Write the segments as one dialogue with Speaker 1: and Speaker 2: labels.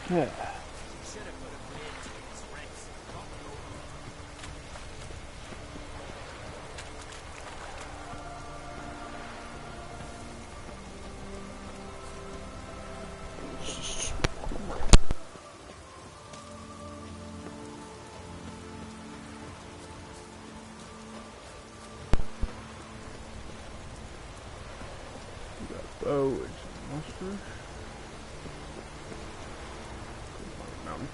Speaker 1: Yeah. Oh, it's monsters. Mountain.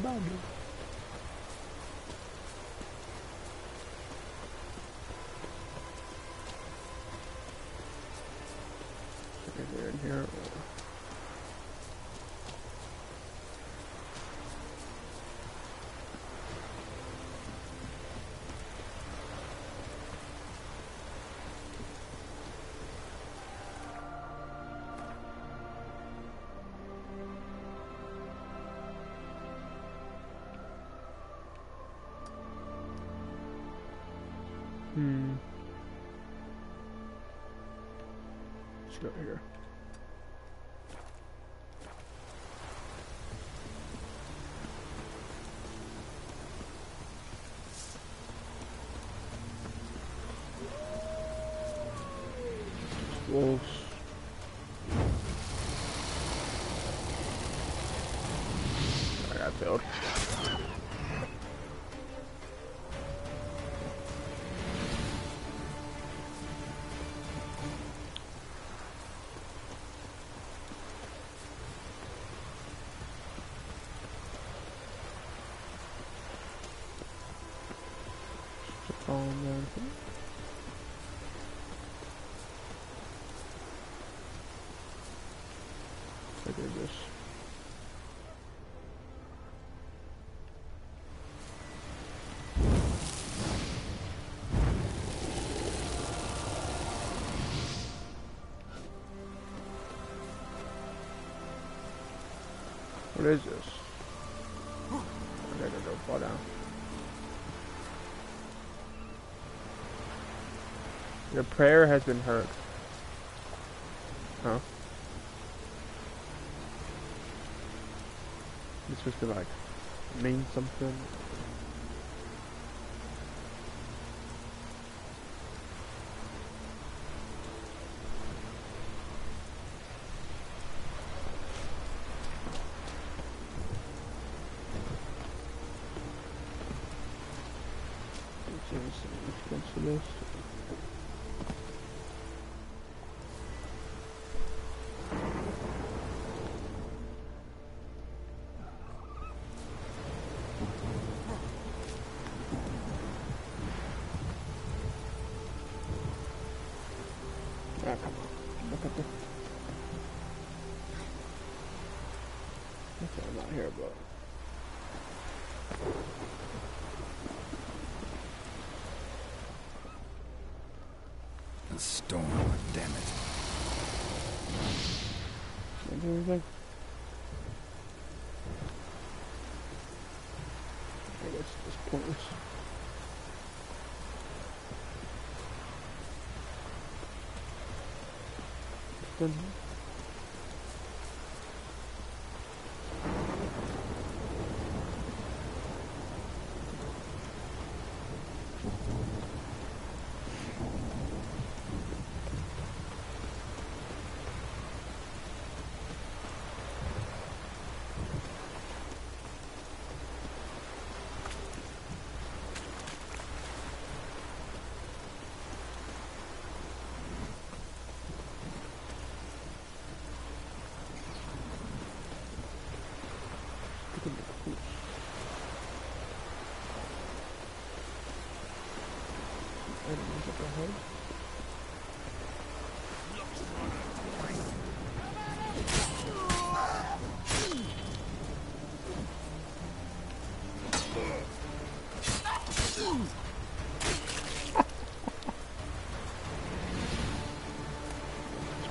Speaker 1: Bad. They're in here. Let's go here. Wolves. I got failed. Look at this. What is this? I gotta go fall down. Your prayer has been heard. Huh? It's supposed to like mean something. This. Ah, come on. Look at this. Okay, I'm not here, but.
Speaker 2: A storm, damn it.
Speaker 1: Can't do anything. I guess it's pointless. Then.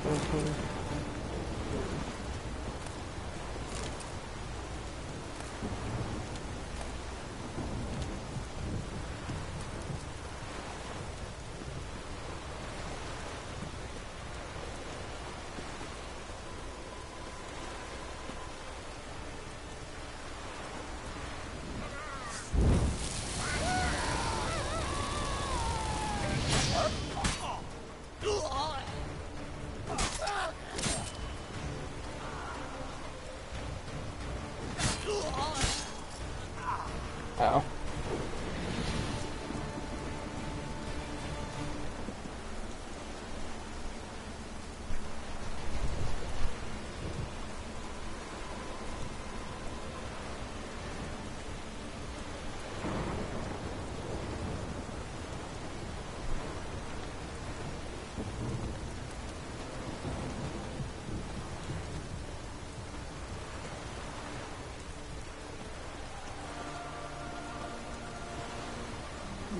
Speaker 1: Okay. Ow.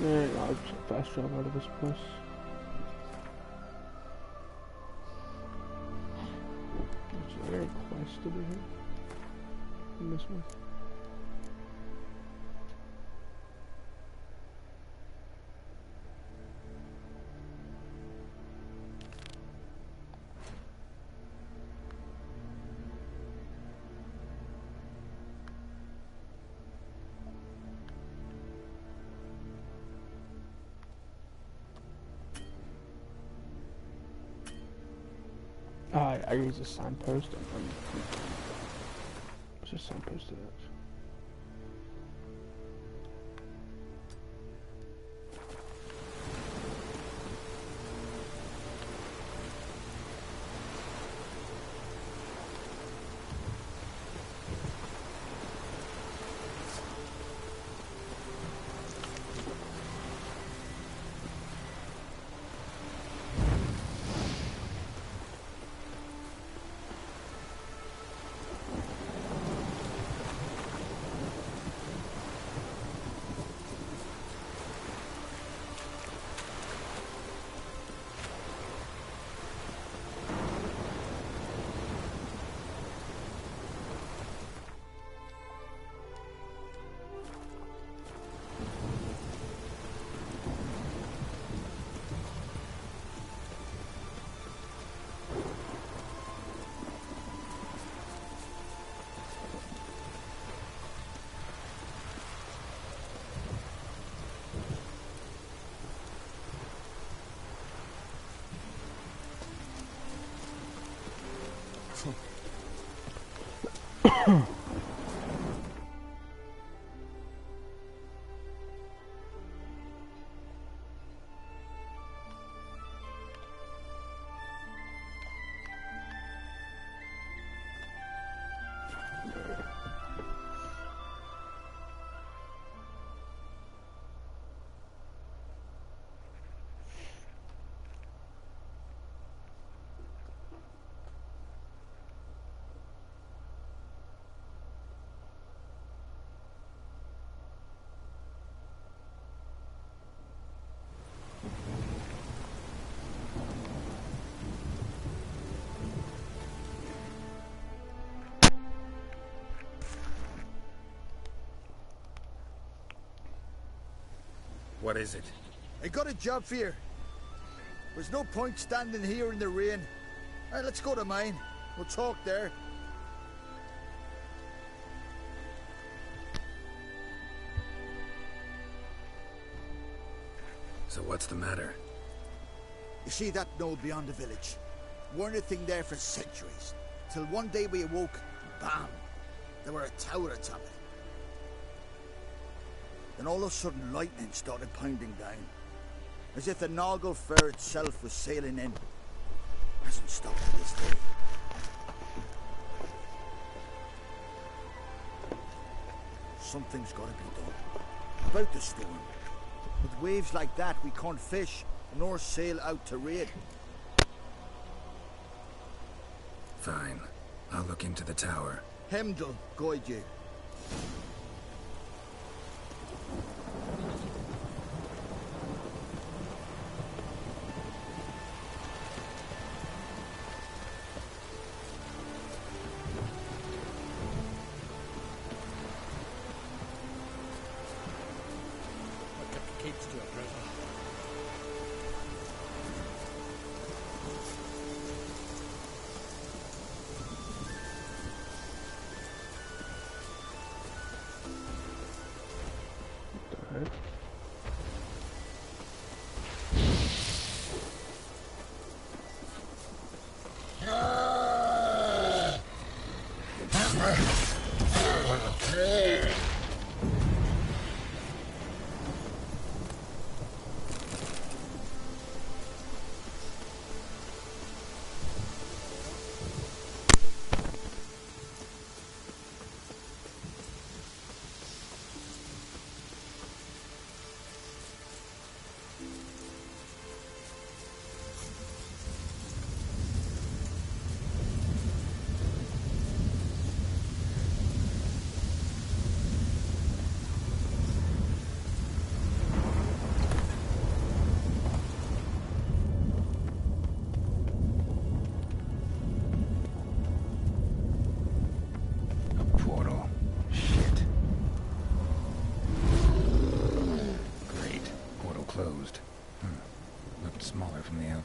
Speaker 1: Yeah, I'll fast travel out of this place. Is there a quest over here? In this one? I use a signpost and just signposted it.
Speaker 2: What is it?
Speaker 3: I got a job for you. There's no point standing here in the rain. All right, let's go to mine. We'll talk there.
Speaker 2: So what's the matter?
Speaker 3: You see that knoll beyond the village? Weren't a thing there for centuries. Till one day we awoke, bam! There were a tower atop it. Then all of a sudden lightning started pounding down. As if the Noggle Fair itself was sailing in. Hasn't stopped to this day. Something's gotta be done. About the storm. With waves like that, we can't fish, nor sail out to raid.
Speaker 2: Fine. I'll look into the tower.
Speaker 3: Hemdall, guide you.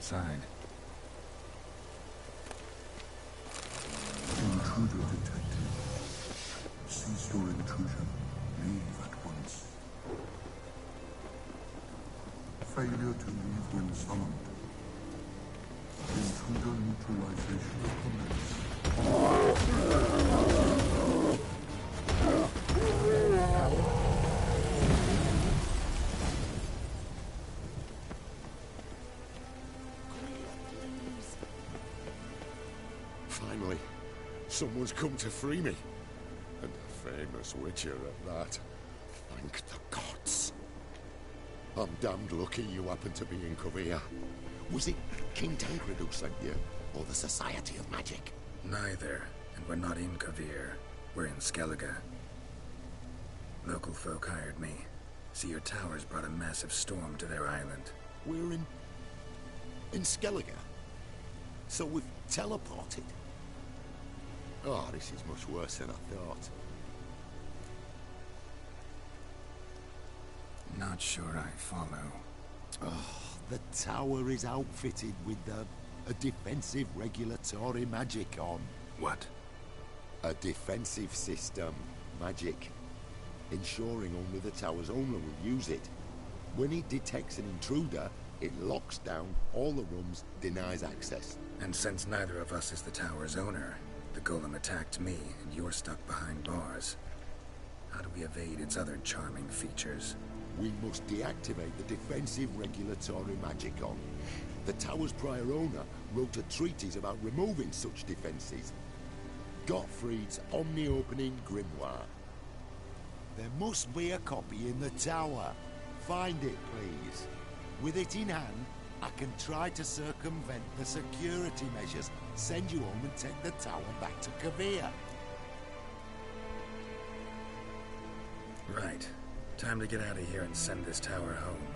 Speaker 2: outside.
Speaker 4: Intruder detected. Cease your intrusion. Leave at once. Failure to leave when summoned. Intruder neutralization commenced.
Speaker 5: Finally, someone's come to free me. And a famous witcher at that. Thank the gods. I'm damned lucky you happen to be in Kovir. Was it King Tancred who sent you? Or the Society of Magic?
Speaker 2: Neither, and we're not in Kovir. We're in Skellige. Local folk hired me. See, your towers brought a massive storm to their island.
Speaker 5: We're in Skellige? So we've teleported? Oh, this is much worse than I thought.
Speaker 2: Not sure I follow.
Speaker 5: Oh, the tower is outfitted with a defensive regulatory magic on.
Speaker 2: What?
Speaker 5: A defensive system. Magic. Ensuring only the tower's owner will use it. When it detects an intruder, it locks down all the rooms, denies access.
Speaker 2: And since neither of us is the tower's owner, the golem attacked me, and you're stuck behind bars. How do we evade its other charming features?
Speaker 5: We must deactivate the defensive regulatory magic on. The tower's prior owner wrote a treatise about removing such defenses. Gottfried's Omni-Opening Grimoire. There must be a copy in the tower. Find it, please. With it in hand, I can try to circumvent the security measures, send you home and take the tower back to Kovir.
Speaker 2: Right. Time to get out of here and send this tower home.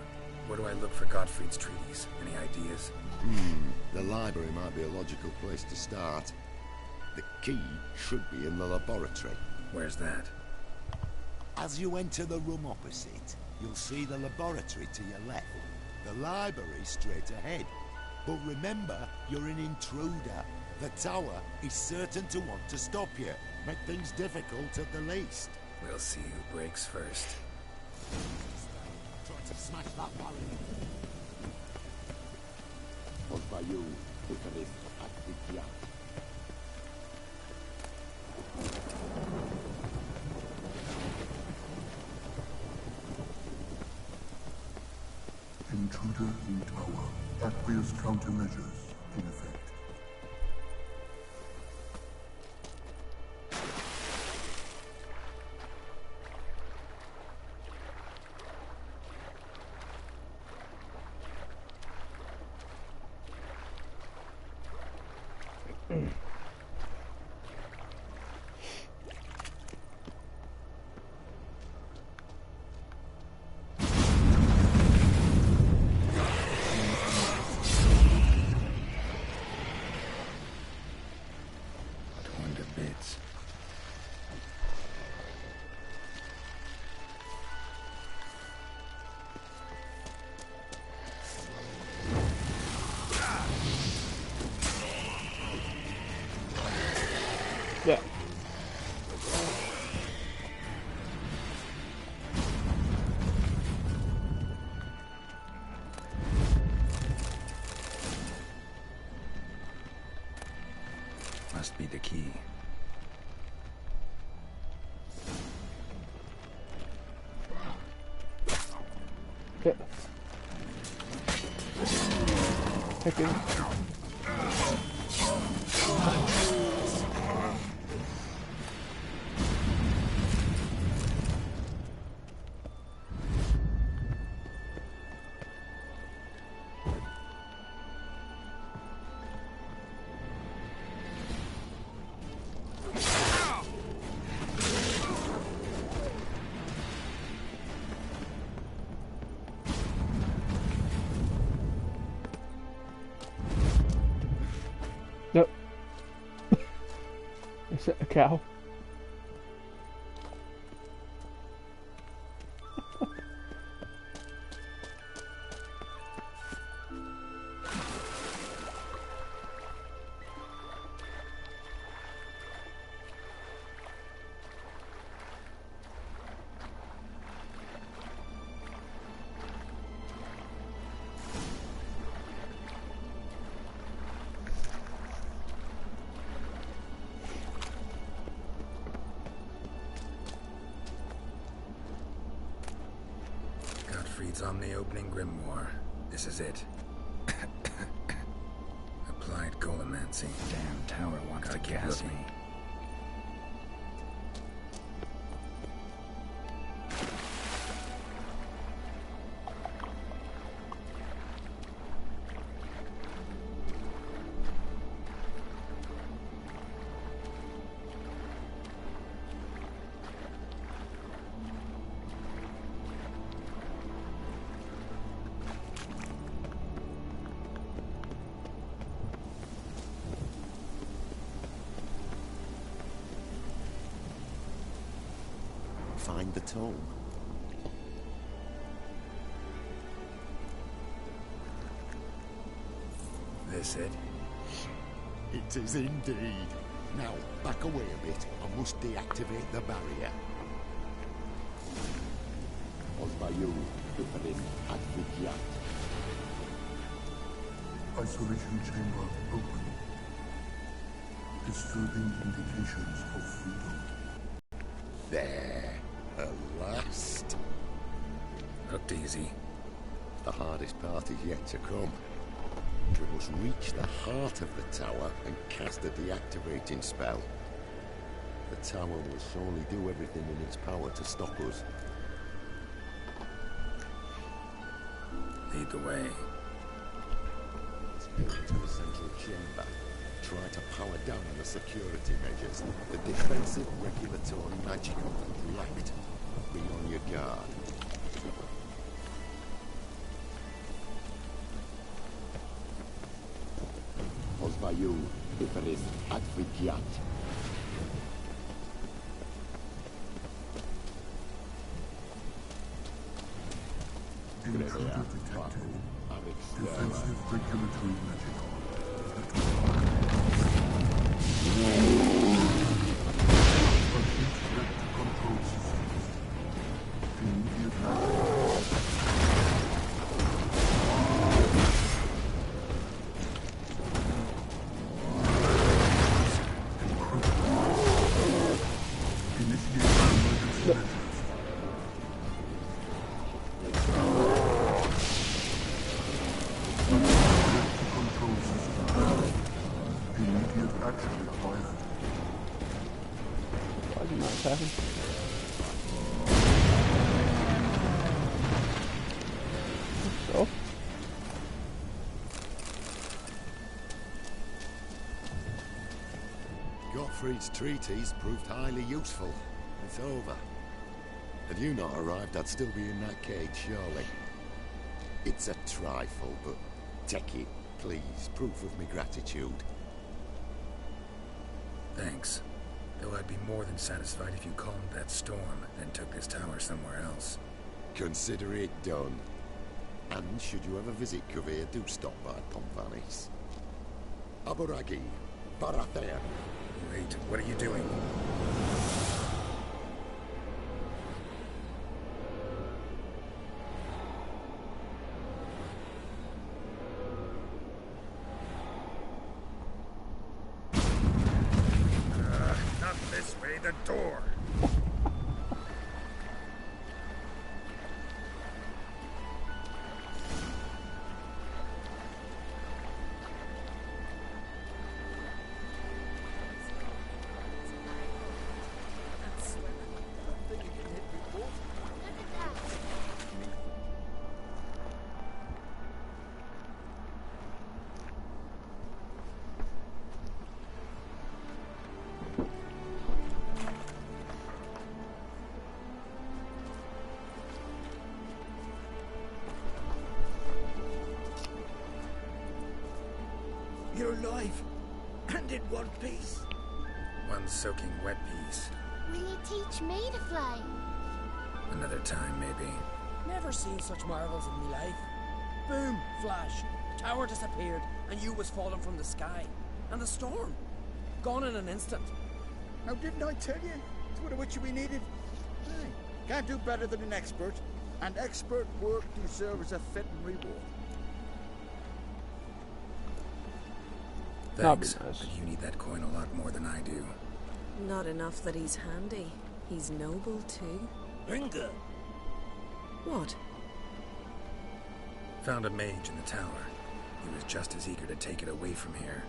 Speaker 2: Where do I look for Gottfried's treaties? Any ideas?
Speaker 5: The library might be a logical place to start. The key should be in the laboratory.
Speaker 2: Where's that?
Speaker 5: As you enter the room opposite, you'll see the laboratory to your left. The library straight ahead. But remember, you're an intruder. The tower is certain to want to stop you. Make things difficult at the least.
Speaker 2: We'll see who breaks first.
Speaker 5: Try to smash that barrier. What by you, Icarus Actitia?
Speaker 4: Intruder in tower. Aqueous countermeasures in effect.
Speaker 2: Torn to bits.
Speaker 1: Yeah.
Speaker 2: Must be the key.
Speaker 1: Okay. Picking. Nope. Is it a cow?
Speaker 2: Godfried's Omni-Opening Grimoire. This is it. Applied Golemancy.
Speaker 1: Damn tower wants to gas me.
Speaker 5: Find the tome.
Speaker 2: This it?
Speaker 5: It is indeed. Now, back away a bit. I must deactivate the barrier. Osbayu, Piperin, Advigyat.
Speaker 4: Isolation chamber open. Disturbing indications of freedom.
Speaker 5: There. At last.
Speaker 2: Looked easy.
Speaker 5: The hardest part is yet to come. We must reach the heart of the tower and cast a deactivating spell. The tower will surely do everything in its power to stop us.
Speaker 2: Lead the way.
Speaker 5: To the central chamber. Try to power down the security measures. The defensive regulatory magic will react. Be on your guard. Osbayu, Piperin, Advigyat.
Speaker 4: Intruder detected. Defensive regulatory magic. Control system. Immediate initiate emergency measures. Control system. Immediate action required.
Speaker 1: Why is he not attacking? So?
Speaker 5: Gottfried's treatise proved highly useful. It's over. Had you not arrived, I'd still be in that cage, surely. It's a trifle, but take it, please. Proof of my gratitude.
Speaker 2: Thanks. Though I'd be more than satisfied if you calmed that storm, then took this tower somewhere else.
Speaker 5: Consider it done. And should you ever visit Kovir, do stop by Pomphanis. Aburagi, Baratheon.
Speaker 2: Wait, what are you doing? Not this way, the door!
Speaker 3: You're alive, and in one piece.
Speaker 2: One soaking wet piece.
Speaker 6: Will you teach me to fly?
Speaker 2: Another time, maybe.
Speaker 7: Never seen such marvels in my life. Boom, flash, tower disappeared, and you was falling from the sky. And the storm, gone in an instant.
Speaker 3: Now, didn't I tell you? It's what which we needed. Hey, can't do better than an expert, and expert work deserves a fitting reward.
Speaker 2: Thanks,
Speaker 1: That'd be nice.
Speaker 2: but you need that coin a lot more than I do.
Speaker 8: Not enough that he's handy. He's noble too.
Speaker 7: Ringa.
Speaker 8: What?
Speaker 2: Found a mage in the tower. He was just as eager to take it away from here.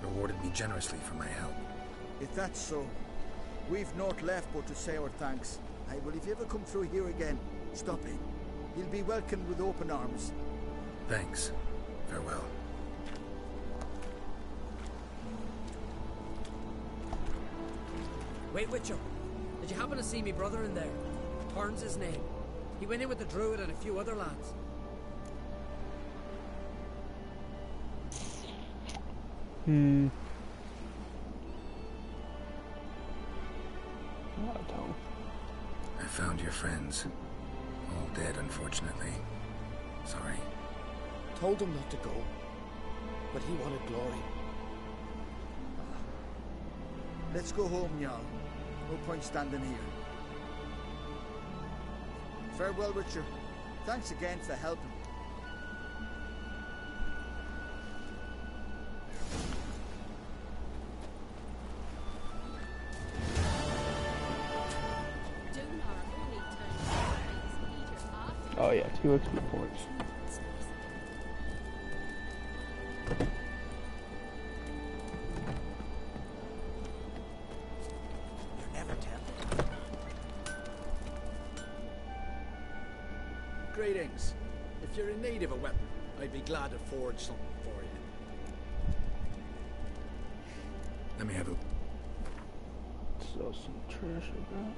Speaker 2: Rewarded me generously for my help.
Speaker 3: If that's so, we've naught left but to say our thanks. Aye, well, if you ever come through here again, stop in. You'll be welcomed with open arms.
Speaker 2: Thanks. Farewell.
Speaker 7: Wait, Witcher. Did you happen to see me brother in there? Torn's his name. He went in with the druid and a few other lads.
Speaker 1: No, don't.
Speaker 2: I found your friends. All dead, unfortunately. Sorry.
Speaker 7: Told him not to go, but he wanted glory.
Speaker 3: Let's go home, Jarl. No point standing here. Farewell, Witcher. Thanks again for helping.
Speaker 1: Oh yeah, 2 XP points.
Speaker 3: You're never tempted.
Speaker 9: Greetings. If you're in need of a weapon, I'd be glad to forge something for you.
Speaker 2: Let me have a...
Speaker 1: So some trash about.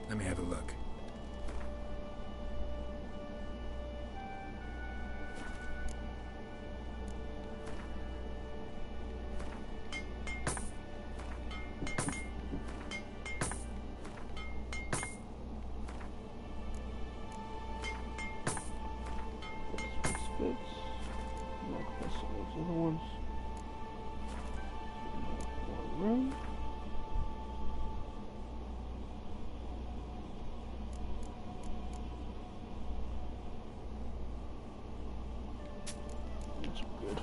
Speaker 2: Let me have a look.
Speaker 1: Fits. Not the same as the other ones. More room. That's good.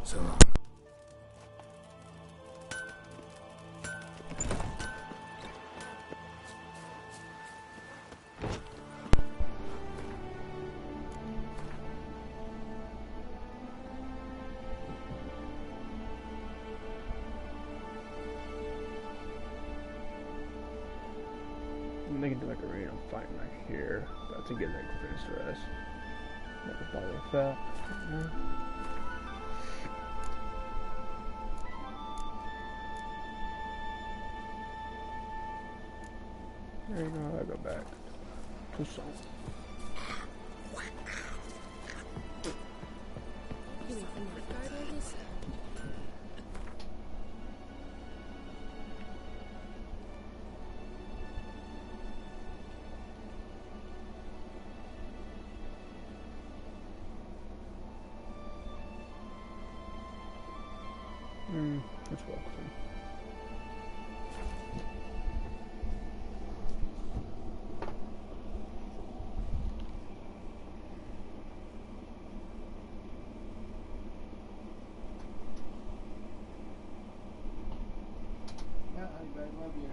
Speaker 2: So long.
Speaker 1: I'm thinking to make a raid, I'm fighting like here. But to get like finish the rest. Never bother with that. There you go, I go back to song.
Speaker 6: You want the Nilfgaard or this?
Speaker 1: Let's walk through.
Speaker 9: Yeah, I love you.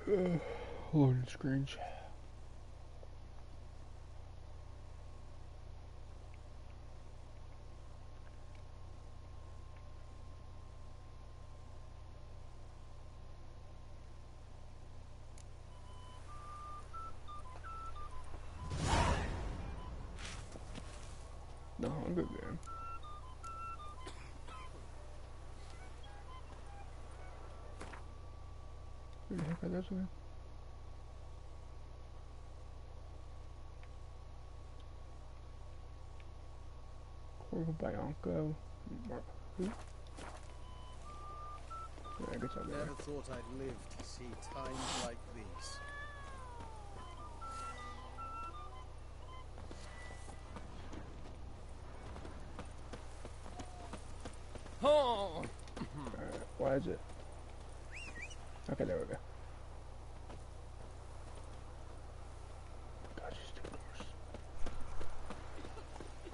Speaker 1: Loading screens. No, I'm good, man. Where the heck are those again? Corvo Bianco. Who? Yeah, I guess I'm there.
Speaker 9: Never thought I'd live to see times like these.
Speaker 7: Oh!
Speaker 1: Why is it? Okay, there we go. God, she's too close.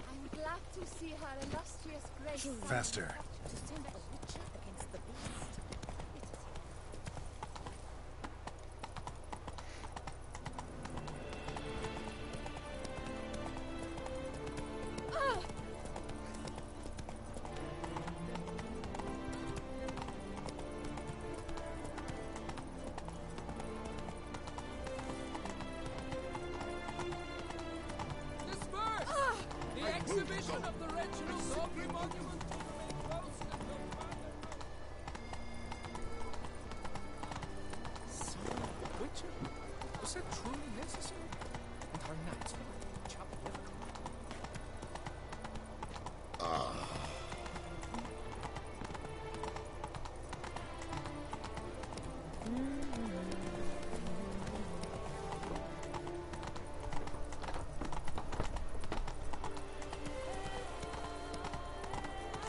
Speaker 6: I'm glad to see her illustrious grace.
Speaker 2: Faster.
Speaker 6: To send a witcher against the beast.
Speaker 7: The exhibition of the Reginald Aubrey monument will remain closed until further.
Speaker 10: Son of the Witcher? Was that truly necessary? And her knights were chopped liver.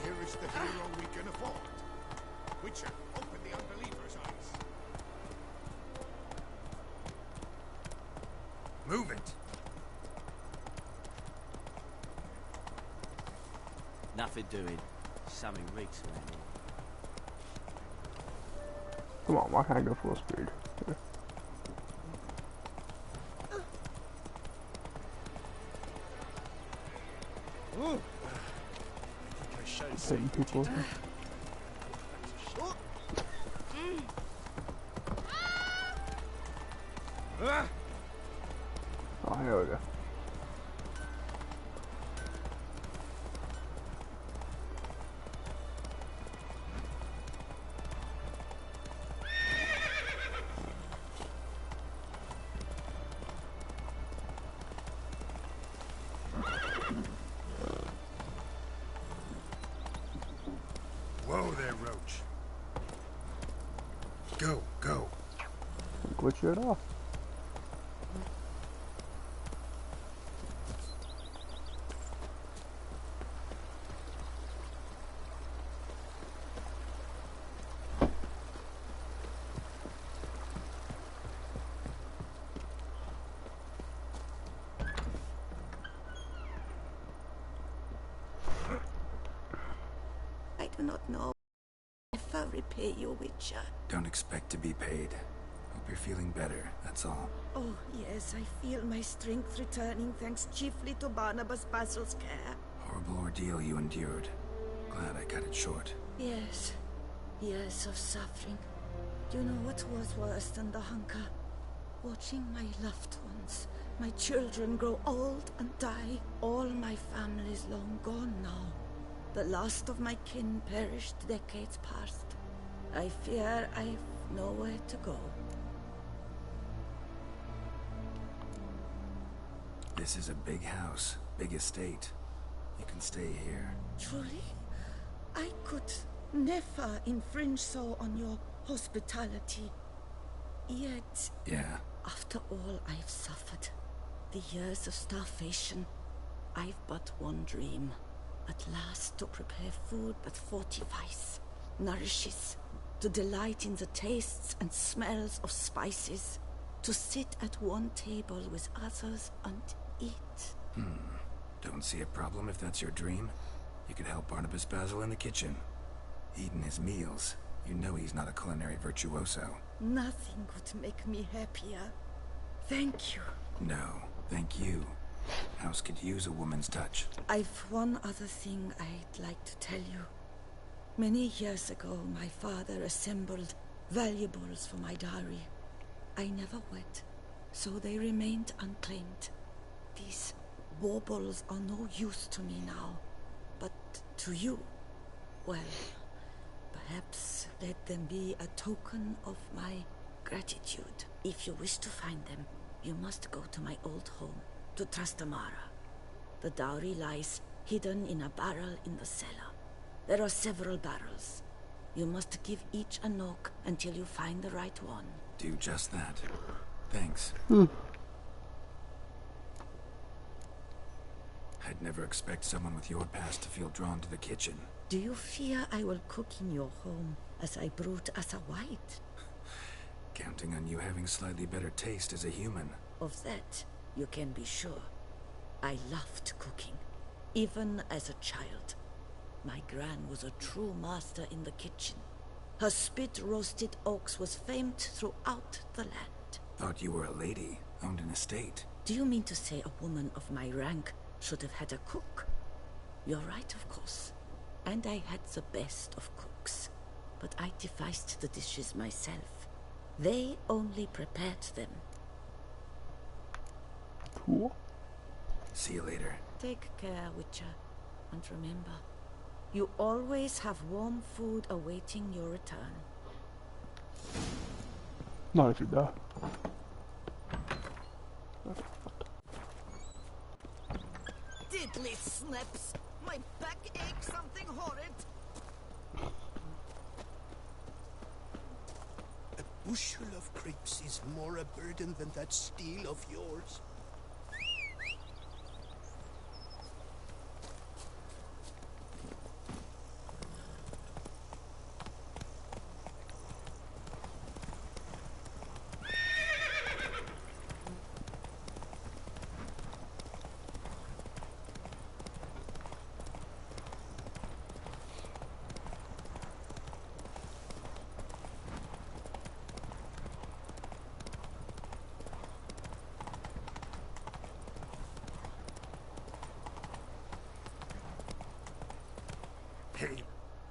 Speaker 5: Here is the hero we can afford. Witcher, open the unbeliever's eyes.
Speaker 2: Move it.
Speaker 11: Nothing doing. Something reeks around here.
Speaker 1: Come on, why can't I go full speed? Hitting people. Oh, here we go.
Speaker 2: Whoa there, Roach. Go, go.
Speaker 1: Glitch it off.
Speaker 8: I do not know if I repay you, Witcher.
Speaker 2: Don't expect to be paid. Hope you're feeling better, that's all.
Speaker 8: Oh, yes, I feel my strength returning thanks chiefly to Barnabas Basil's care.
Speaker 2: Horrible ordeal you endured. Glad I cut it short.
Speaker 8: Yes, years of suffering. Do you know what was worse than the hunger? Watching my loved ones, my children grow old and die. All my family's long gone now. The last of my kin perished decades past. I fear I've nowhere to go.
Speaker 2: This is a big house, big estate. You can stay here.
Speaker 8: Truly? I could never infringe so on your hospitality. Yet,
Speaker 2: Yeah.
Speaker 8: after all I've suffered, the years of starvation, I've but one dream. At last to prepare food that fortifies, nourishes, to delight in the tastes and smells of spices, to sit at one table with others and eat.
Speaker 2: Don't see a problem if that's your dream. You could help Barnabas Basil in the kitchen. Eating his meals. You know he's not a culinary virtuoso.
Speaker 8: Nothing would make me happier. Thank you.
Speaker 2: No, thank you. House could use a woman's touch.
Speaker 8: I've one other thing I'd like to tell you. Many years ago, my father assembled valuables for my dowry. I never wed, so they remained unclaimed. These baubles are no use to me now, but to you, well, perhaps let them be a token of my gratitude. If you wish to find them, you must go to my old home, to Trastamara. The dowry lies hidden in a barrel in the cellar. There are several barrels. You must give each a knock until you find the right one.
Speaker 2: Do just that. Thanks. I'd never expect someone with your past to feel drawn to the kitchen.
Speaker 8: Do you fear I will cook in your home as I brewed as a white?
Speaker 2: Counting on you having slightly better taste as a human.
Speaker 8: Of that, you can be sure. I loved cooking, even as a child. My gran was a true master in the kitchen. Her spit-roasted oaks was famed throughout the land.
Speaker 2: Thought you were a lady, owned an estate.
Speaker 8: Do you mean to say a woman of my rank should have had a cook? You're right, of course. And I had the best of cooks. But I devised the dishes myself. They only prepared them.
Speaker 1: Cool.
Speaker 2: See you later.
Speaker 8: Take care, Witcher. And remember, you always have warm food awaiting your return.
Speaker 1: Not if you die.
Speaker 3: Diddly snaps! My back aches something horrid!
Speaker 12: A bushel of grapes is more a burden than that steel of yours.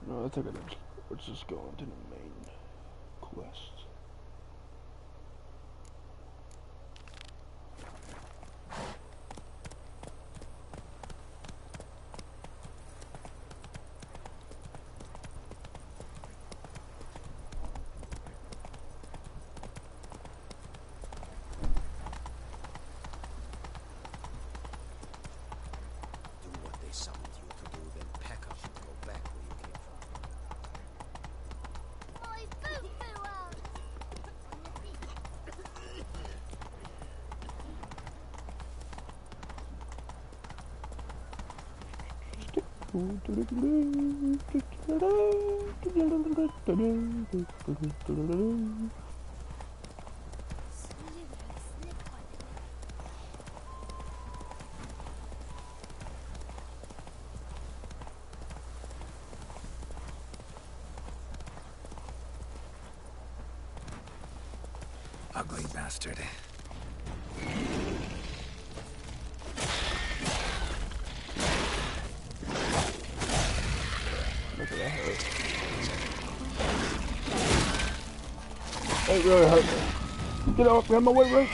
Speaker 1: No, I think let's just go into the main quest.
Speaker 2: Ugly bastard.
Speaker 1: Look at that hurt. It really hurt me. Get off me on my way, Rich.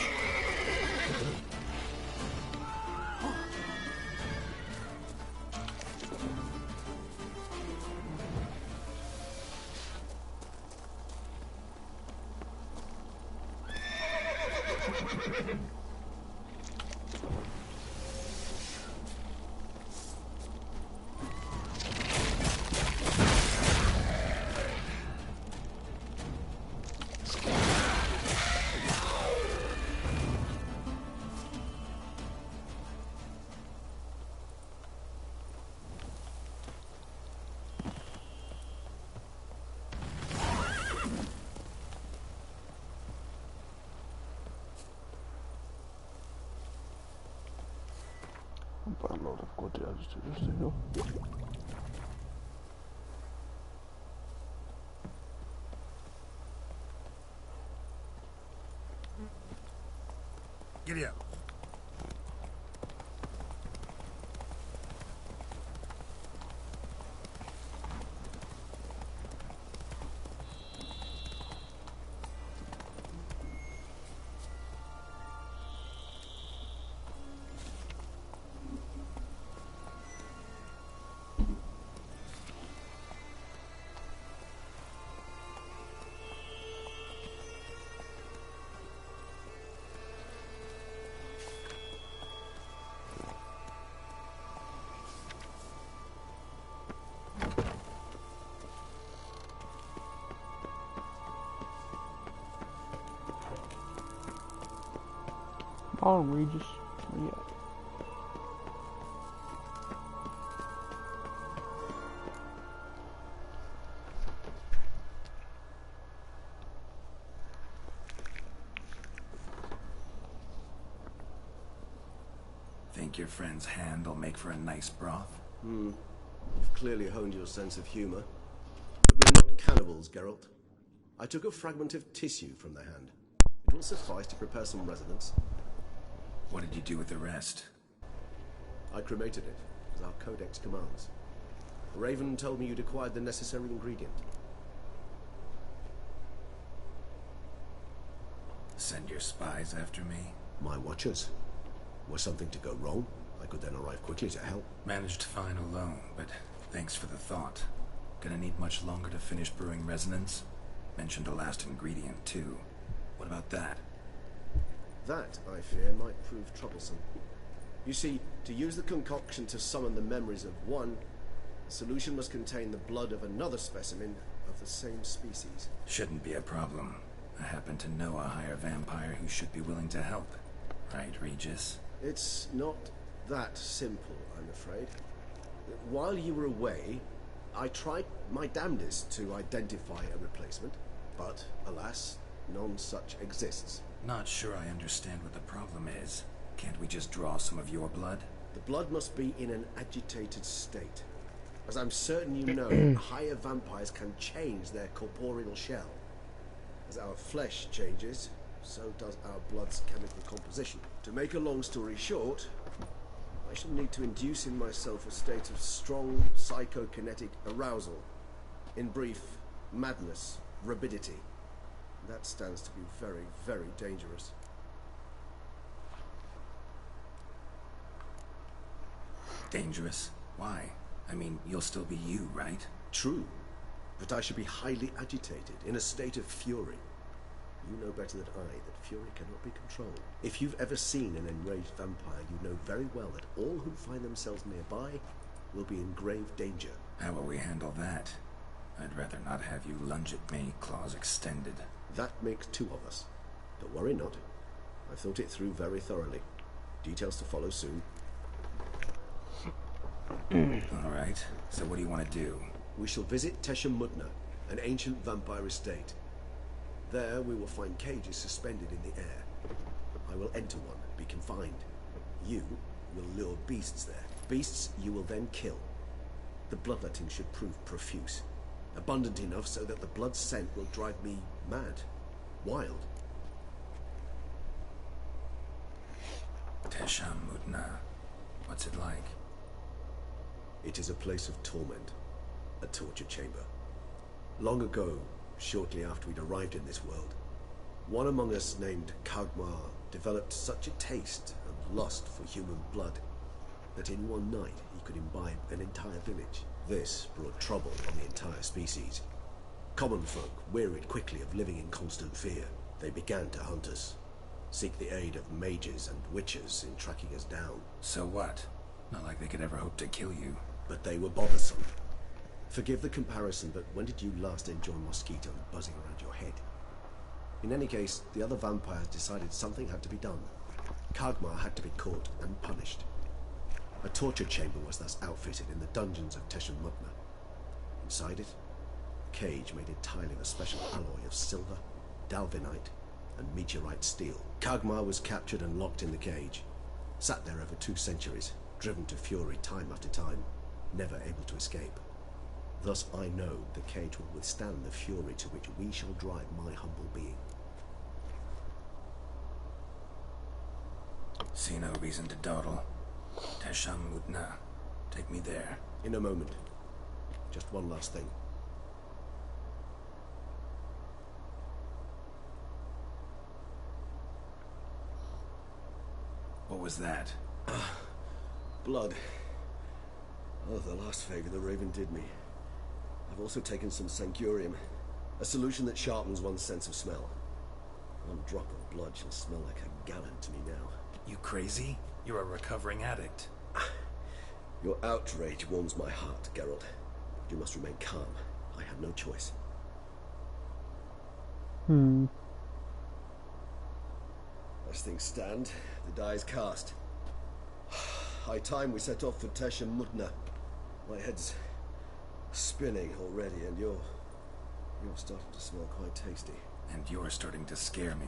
Speaker 1: Para lo recuerdo ya,
Speaker 5: Giddy up.
Speaker 1: Come on, Regis. Hurry up.
Speaker 2: Think your friend's hand will make for a nice broth?
Speaker 13: You've clearly honed your sense of humor. But we're not cannibals, Geralt. I took a fragment of tissue from their hand. It will suffice to prepare some resonance.
Speaker 2: What did you do with the rest?
Speaker 13: I cremated it, as our codex commands. Raven told me you'd acquired the necessary ingredient.
Speaker 2: Send your spies after me?
Speaker 13: My watchers. Were something to go wrong, I could then arrive quickly to help.
Speaker 2: Managed fine alone, but thanks for the thought. Gonna need much longer to finish brewing resonance? Mentioned the last ingredient, too. What about that?
Speaker 13: That, I fear, might prove troublesome. You see, to use the concoction to summon the memories of one, the solution must contain the blood of another specimen of the same species.
Speaker 2: Shouldn't be a problem. I happen to know a higher vampire who should be willing to help. Right, Regis?
Speaker 13: It's not that simple, I'm afraid. While you were away, I tried my damnedest to identify a replacement, but alas, none such exists.
Speaker 2: Not sure I understand what the problem is. Can't we just draw some of your blood?
Speaker 13: The blood must be in an agitated state. As I'm certain you know, higher vampires can change their corporeal shell. As our flesh changes, so does our blood's chemical composition. To make a long story short, I shall need to induce in myself a state of strong psychokinetic arousal. In brief, madness, rabidity. That stands to be very, very dangerous.
Speaker 2: Dangerous? Why? I mean, you'll still be you, right?
Speaker 13: True. But I should be highly agitated, in a state of fury. You know better than I that fury cannot be controlled. If you've ever seen an enraged vampire, you know very well that all who find themselves nearby will be in grave danger.
Speaker 2: How will we handle that? I'd rather not have you lunge at me, claws extended.
Speaker 13: That makes two of us. Don't worry not. I've thought it through very thoroughly. Details to follow soon.
Speaker 2: All right. So what do you want to do?
Speaker 13: We shall visit Teshem Mutna, an ancient vampire estate. There we will find cages suspended in the air. I will enter one, be confined. You will lure beasts there. Beasts you will then kill. The bloodletting should prove profuse. Abundant enough so that the blood scent will drive me mad. Wild.
Speaker 2: Teshem Mutna. What's it like?
Speaker 13: It is a place of torment. A torture chamber. Long ago, shortly after we'd arrived in this world, one among us named Kagmar developed such a taste and lust for human blood that in one night he could imbibe an entire village. This brought trouble on the entire species. Common folk wearied quickly of living in constant fear. They began to hunt us, seek the aid of mages and witches in tracking us down.
Speaker 2: So what? Not like they could ever hope to kill you.
Speaker 13: But they were bothersome. Forgive the comparison, but when did you last enjoy mosquitoes buzzing around your head? In any case, the other vampires decided something had to be done. Kagmar had to be caught and punished. A torture chamber was thus outfitted in the dungeons of Teshem Mutna. Inside it, a cage made entirely of a special alloy of silver, dalvinite, and meteorite steel. Kagmar was captured and locked in the cage. Sat there over 2 centuries, driven to fury time after time, never able to escape. Thus I know the cage will withstand the fury to which we shall drive my humble being.
Speaker 2: See no reason to dawdle. Tesham Mutna. Take me there.
Speaker 13: In a moment. Just one last thing.
Speaker 2: What was that?
Speaker 13: Blood. Oh, the last favor the Raven did me. I've also taken some Sancurium, a solution that sharpens one's sense of smell. One drop of blood shall smell like a gallon to me now.
Speaker 2: You crazy? You're a recovering addict.
Speaker 13: Your outrage warms my heart, Geralt. But you must remain calm. I have no choice. As things stand, the die is cast. High time we set off for Tesham Mutna. My head's spinning already, and you're starting to smell quite tasty.
Speaker 2: And you're starting to scare me.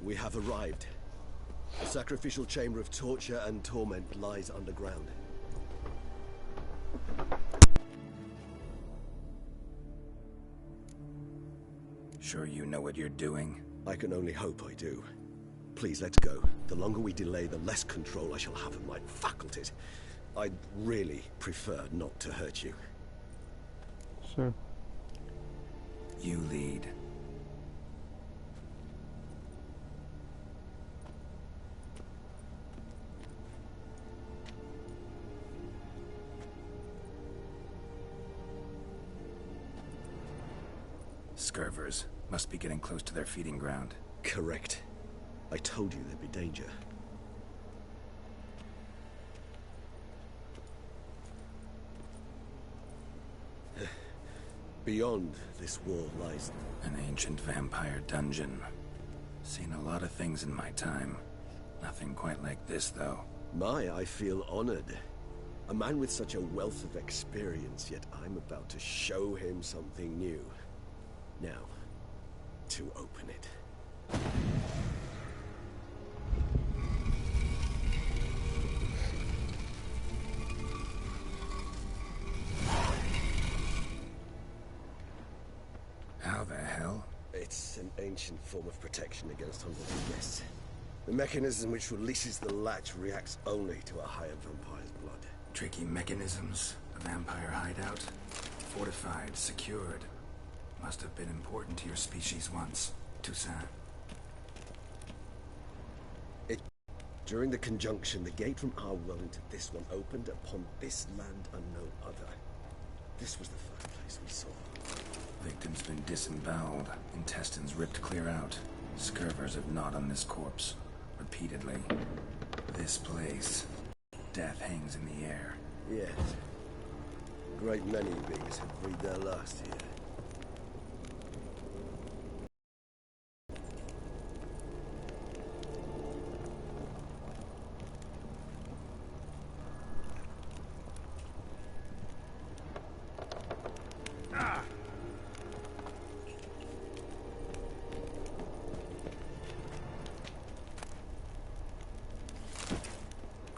Speaker 13: We have arrived. The sacrificial chamber of torture and torment lies underground.
Speaker 2: Sure you know what you're doing?
Speaker 13: I can only hope I do. Please, let's go. The longer we delay, the less control I shall have of my faculties. I'd really prefer not to hurt you.
Speaker 1: Sure.
Speaker 2: You lead. Scurvers must be getting close to their feeding ground.
Speaker 13: Correct. I told you there'd be danger. Beyond this wall lies
Speaker 2: an ancient vampire dungeon. Seen a lot of things in my time. Nothing quite like this, though.
Speaker 13: I feel honored. A man with such a wealth of experience, yet I'm about to show him something new. Now, to open it.
Speaker 2: How the hell?
Speaker 13: It's an ancient form of protection against unwanted guests. The mechanism which releases the latch reacts only to a higher vampire's blood.
Speaker 2: Tricky mechanisms. A vampire hideout. Fortified, secured. Must have been important to your species once, Toussaint.
Speaker 13: During the conjunction, the gate from our world into this one opened upon this land and no other. This was the first place we saw.
Speaker 2: Victim's been disemboweled, intestines ripped clear out. Scurvers have gnawed on this corpse, repeatedly. This place, death hangs in the air.
Speaker 13: Yes. A great many beings have breathed their last here.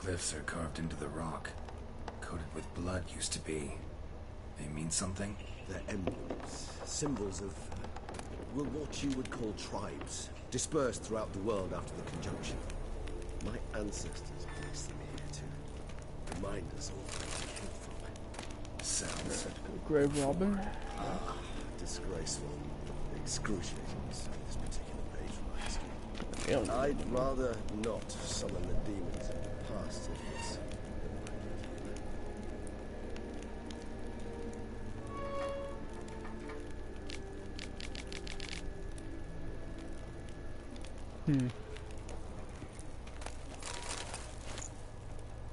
Speaker 2: Glyphs are carved into the rock. Coated with blood used to be. They mean something?
Speaker 13: They're emblems, symbols of, well, what you would call tribes, dispersed throughout the world after the conjunction. My ancestors placed them here to remind us all where we came from.
Speaker 2: Sounds
Speaker 1: grave robber.
Speaker 13: Disgraceful. Excruciating to say this particular page from my history. I'd rather not summon the demons of the past if it's...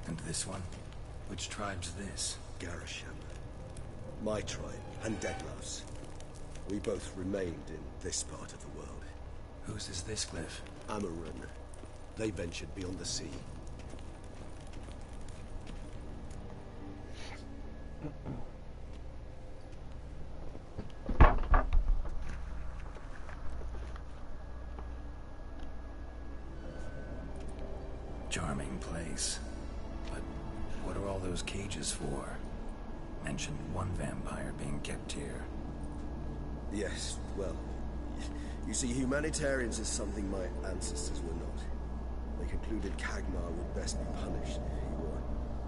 Speaker 2: And this one? Which tribe's this?
Speaker 13: Garasham. My tribe, and Deadlouse. We both remained in this part of the world.
Speaker 2: Whose is this cliff?
Speaker 13: Amarun. They ventured beyond the sea.
Speaker 2: Charming place. But what are all those cages for? Mentioned one vampire being kept here.
Speaker 13: Yes, well, you see, humanitarians is something my ancestors were not. They concluded Khagmar would best be punished. He were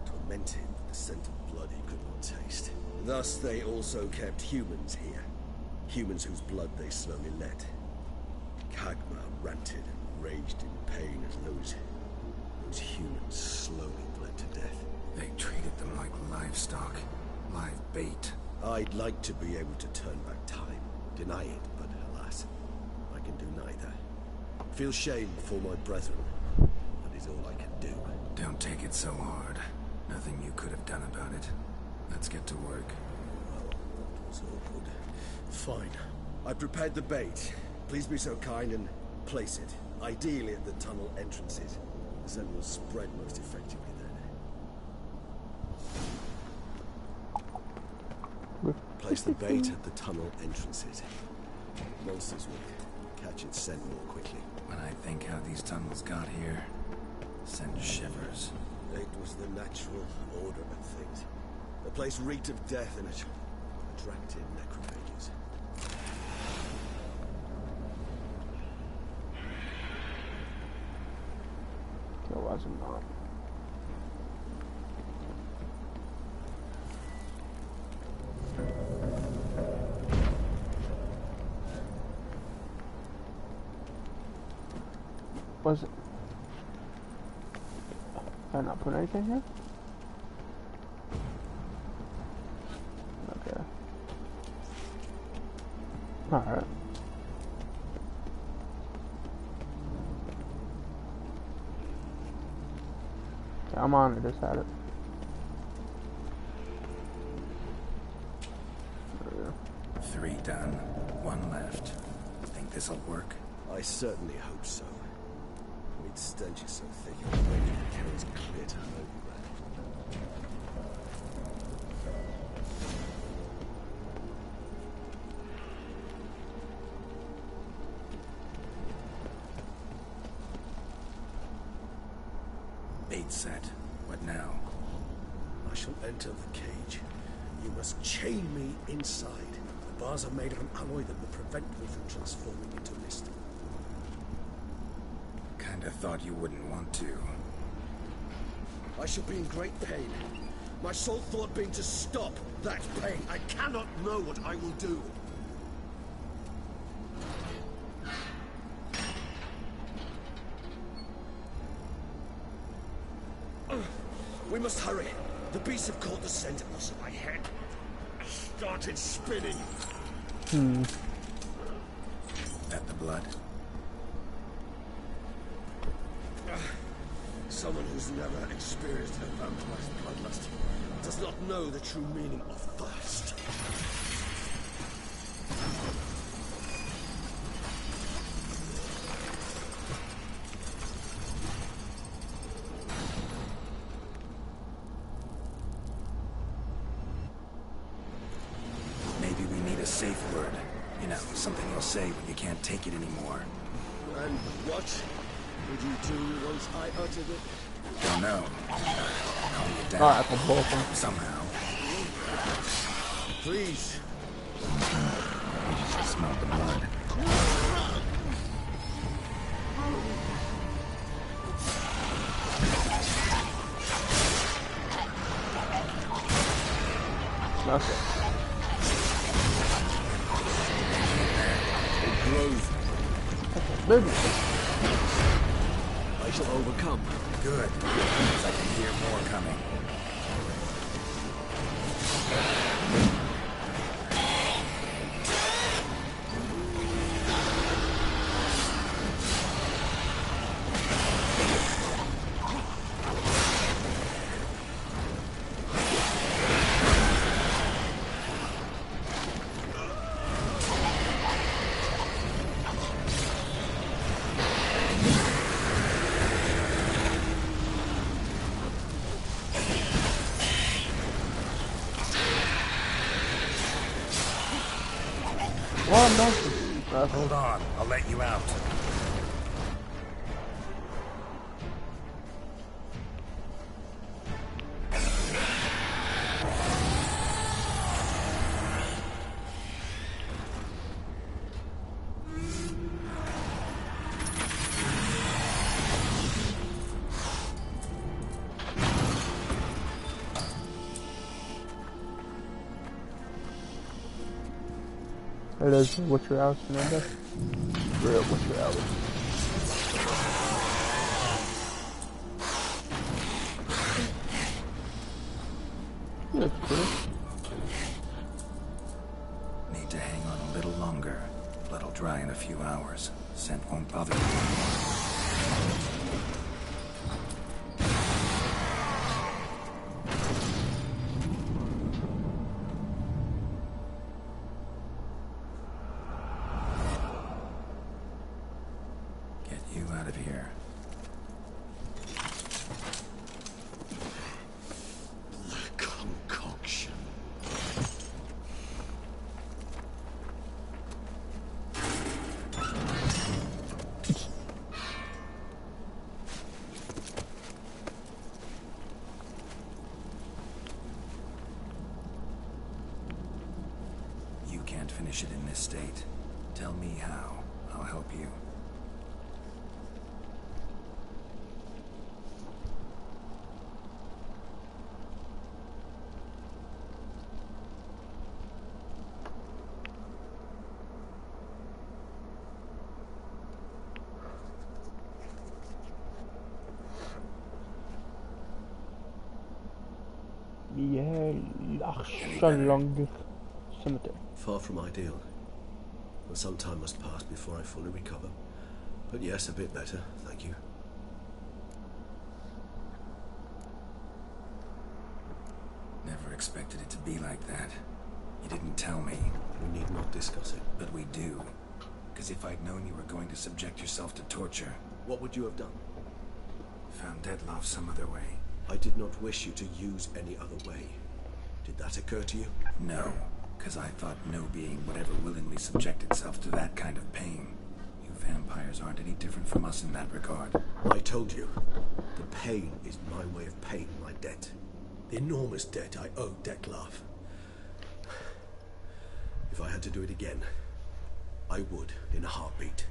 Speaker 13: tormented with the scent of blood he could not taste. Thus, they also kept humans here. Humans whose blood they slowly let. Khagmar ranted and raged in pain as those humans slowly bled to death.
Speaker 2: They treated them like livestock. Live bait.
Speaker 13: I'd like to be able to turn back time. Deny it, but alas, I can do neither. Feel shame for my brethren. That is all I can do.
Speaker 2: Don't take it so hard. Nothing you could have done about it. Let's get to work.
Speaker 13: Well, that was awkward. Fine. I prepared the bait. Please be so kind and place it. Ideally at the tunnel entrances. The scent will spread most effectively then. Place the bait at the tunnel entrances. Monsters will catch its scent more quickly.
Speaker 2: When I think how these tunnels got here, send shivers.
Speaker 13: It was the natural order of things. The place reeked of death and it attracted necrophages.
Speaker 1: There was not. Was it? Did I not put anything here? Okay. Alright. Yeah, I'm on it, just had it. There we go.
Speaker 2: 3 done. 1 left. Think this'll work?
Speaker 13: I certainly hope so. Its stench is so thick it will make it carries clear to everywhere.
Speaker 2: Bait set. What now?
Speaker 13: I shall enter the cage. You must chain me inside. The bars are made of an alloy that will prevent me from transforming into mist.
Speaker 2: Kinda thought you wouldn't want to.
Speaker 13: I shall be in great pain. My sole thought being to stop that pain. I cannot know what I will do. We must hurry. The beasts have caught the scent and also my head started spinning.
Speaker 2: That the blood?
Speaker 13: Someone who's never experienced a vampire's bloodlust does not know the true meaning of thirst.
Speaker 2: Maybe we need a safe word. You know, something you'll say when you can't take it anymore.
Speaker 13: And what would you do once I uttered it?
Speaker 2: Don't know. Calm you down.
Speaker 1: Alright, I can both them.
Speaker 2: Somehow.
Speaker 13: Please.
Speaker 2: You just smell the blood.
Speaker 1: Smells it.
Speaker 13: It grows.
Speaker 1: Baby.
Speaker 13: I shall overcome.
Speaker 2: Good. Because I can hear more coming. Hold on, I'll let you out.
Speaker 1: It is what's your house, Fernanda? Real what's your house? That's pretty.
Speaker 2: Need to hang on a little longer. Blood'll dry in a few hours. Scent won't bother you. Out of here.
Speaker 5: The concoction.
Speaker 2: You can't finish it in this state. Tell me how. I'll help you.
Speaker 1: Yeah, Lachsalong Cemetery.
Speaker 13: Far from ideal. But some time must pass before I fully recover. But yes, a bit better, thank you.
Speaker 2: Never expected it to be like that. You didn't tell me.
Speaker 13: We need not discuss it.
Speaker 2: But we do. Because if I'd known you were going to subject yourself to torture...
Speaker 13: What would you have done?
Speaker 2: Found Dettlaff some other way.
Speaker 13: I did not wish you to use any other way. Did that occur to you?
Speaker 2: No, because I thought no being would ever willingly subject itself to that kind of pain. You vampires aren't any different from us in that regard.
Speaker 13: I told you. The pain is my way of paying my debt. The enormous debt I owe Dettlaff. If I had to do it again, I would in a heartbeat.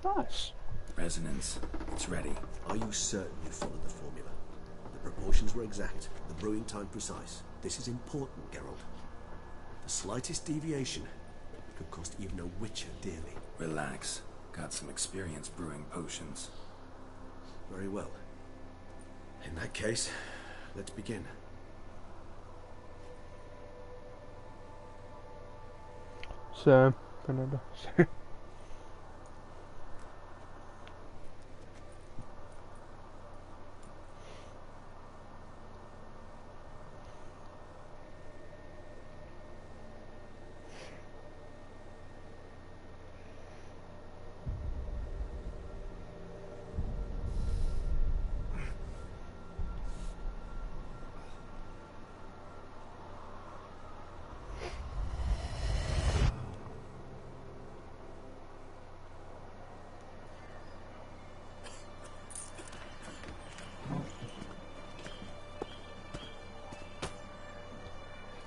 Speaker 1: Nice.
Speaker 2: Resonance. It's ready.
Speaker 13: Are you certain you followed the formula? The proportions were exact, the brewing time precise. This is important, Geralt. The slightest deviation could cost even a witcher dearly.
Speaker 2: Relax. Got some experience brewing potions.
Speaker 13: Very well. In that case, let's begin.
Speaker 1: So, Fernanda.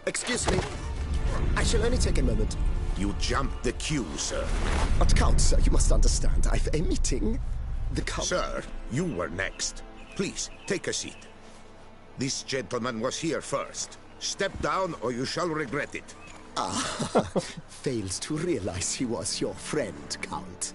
Speaker 14: Excuse me. I shall only take a moment.
Speaker 5: You jumped the queue, sir.
Speaker 14: But Count, sir, you must understand. I've a meeting. The Count...
Speaker 5: Sir, you were next. Please, take a seat. This gentleman was here first. Step down or you shall regret it.
Speaker 14: Ah, fails to realize he was your friend, Count.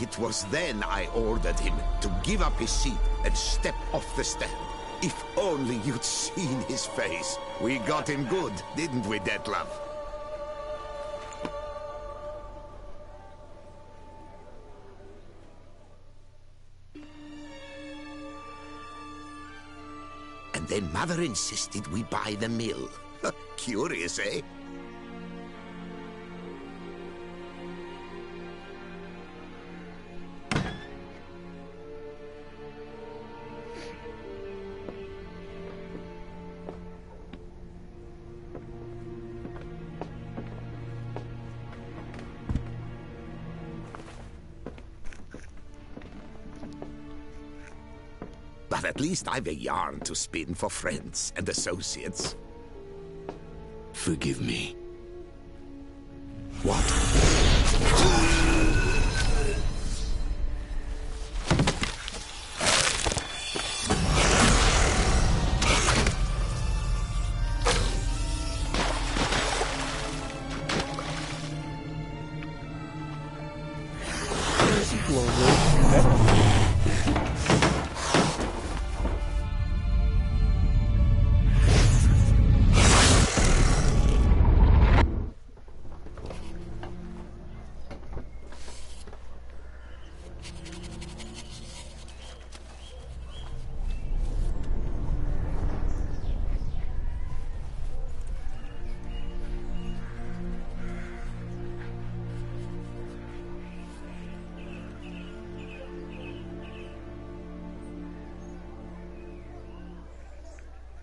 Speaker 5: It was then I ordered him to give up his seat and step off the stand. If only you'd seen his face. We got him good, didn't we, Dettlaff?
Speaker 12: Then Mother insisted we buy the mill. Curious, eh? But at least I've a yarn to spin for friends and associates. Forgive me. What?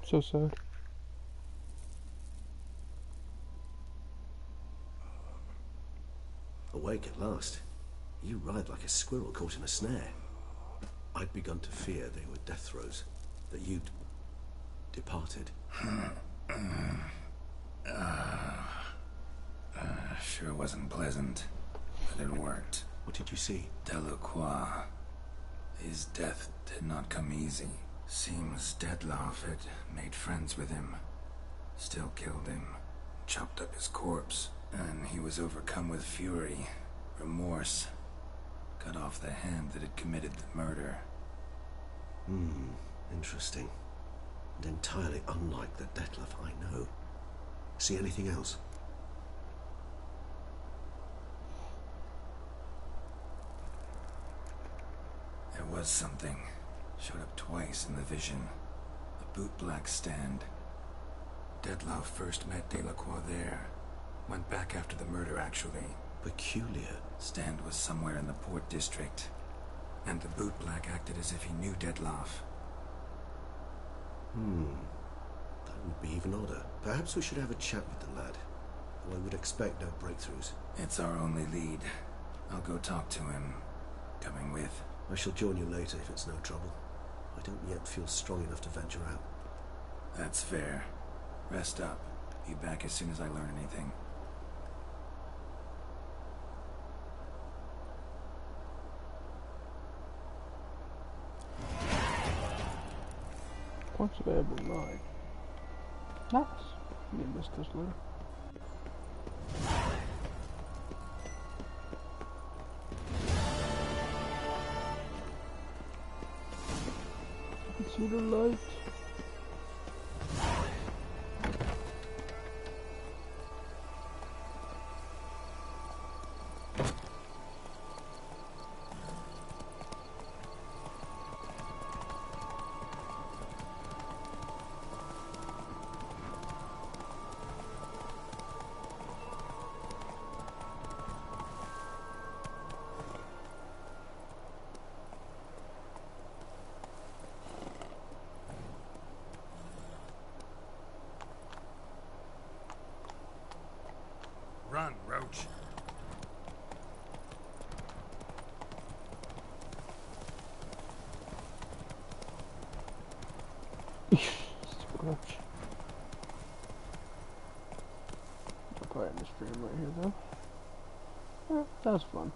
Speaker 1: So sad.
Speaker 13: Awake at last. You ride like a squirrel caught in a snare. I'd begun to fear they were death throes, that you'd departed.
Speaker 2: Sure wasn't pleasant, but it worked.
Speaker 13: What did you see?
Speaker 2: Delacroix. His death did not come easy. Seems Dettlaff had made friends with him. Still killed him. Chopped up his corpse. And he was overcome with fury, remorse. Cut off the hand that had committed the murder.
Speaker 13: Interesting. And entirely unlike the Dettlaff I know. See anything else?
Speaker 2: There was something. Showed up twice in the vision. A bootblack stand. Dettlaff first met Delacroix there. Went back after the murder, actually.
Speaker 13: Peculiar.
Speaker 2: Stand was somewhere in the Port District. And the bootblack acted as if he knew Dettlaff.
Speaker 13: That would be even odder. Perhaps we should have a chat with the lad. Though I would expect no breakthroughs.
Speaker 2: It's our only lead. I'll go talk to him. Coming with.
Speaker 13: I shall join you later if it's no trouble. I don't yet feel strong enough to venture out.
Speaker 2: That's fair. Rest up. Be back as soon as I learn anything.
Speaker 1: Points available 9. Nice. You missed this later. I can see the light.
Speaker 10: Run, Roach.
Speaker 1: Roach. I'll quiet this frame right here though. That was fun.